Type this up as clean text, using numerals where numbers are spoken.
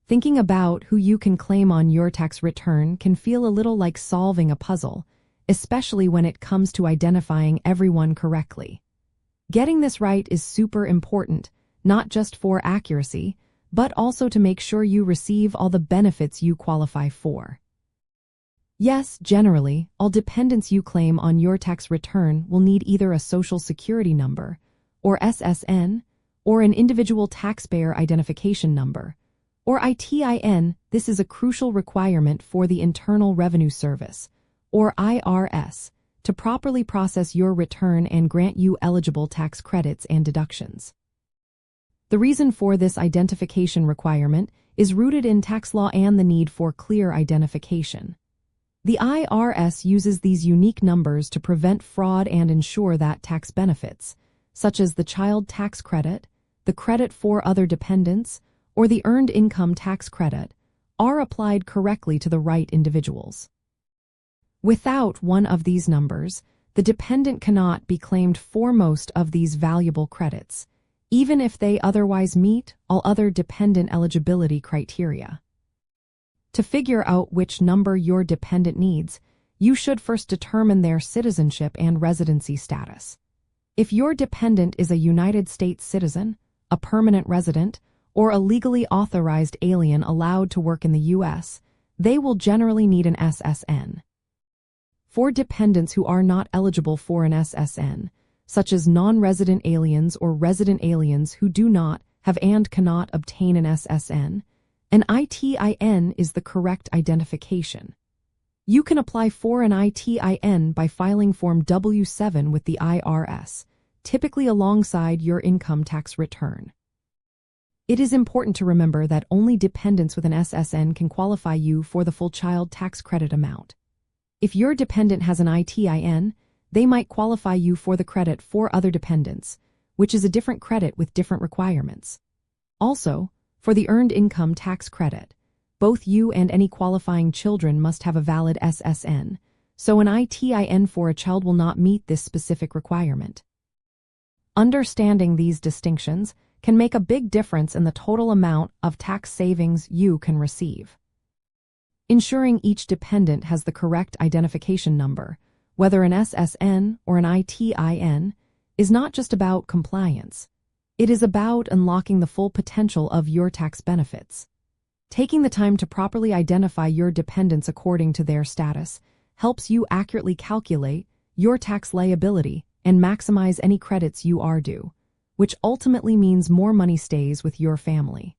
Thinking about who you can claim on your tax return can feel a little like solving a puzzle, especially when it comes to identifying everyone correctly. Getting this right is super important, not just for accuracy, but also to make sure you receive all the benefits you qualify for. Yes, generally, all dependents you claim on your tax return will need either a Social Security number, or SSN, or an Individual Taxpayer Identification Number, or ITIN. This is a crucial requirement for the Internal Revenue Service, or IRS, to properly process your return and grant you eligible tax credits and deductions. The reason for this identification requirement is rooted in tax law and the need for clear identification. The IRS uses these unique numbers to prevent fraud and ensure that tax benefits, such as the child tax credit, the credit for other dependents, or the earned income tax credit, are applied correctly to the right individuals. Without one of these numbers, the dependent cannot be claimed for most of these valuable credits, even if they otherwise meet all other dependent eligibility criteria. To figure out which number your dependent needs, you should first determine their citizenship and residency status. If your dependent is a United States citizen, a permanent resident, or a legally authorized alien allowed to work in the U.S., they will generally need an SSN. For dependents who are not eligible for an SSN, such as non-resident aliens or resident aliens who do not have and cannot obtain an SSN, an ITIN is the correct identification. You can apply for an ITIN by filing Form W-7 with the IRS, typically alongside your income tax return. It is important to remember that only dependents with an SSN can qualify you for the full child tax credit amount. If your dependent has an ITIN, they might qualify you for the credit for other dependents, which is a different credit with different requirements. Also, for the earned income tax credit, both you and any qualifying children must have a valid SSN, so an ITIN for a child will not meet this specific requirement. Understanding these distinctions can make a big difference in the total amount of tax savings you can receive. Ensuring each dependent has the correct identification number, whether an SSN or an ITIN, is not just about compliance. It is about unlocking the full potential of your tax benefits. Taking the time to properly identify your dependents according to their status helps you accurately calculate your tax liability and maximize any credits you are due, which ultimately means more money stays with your family.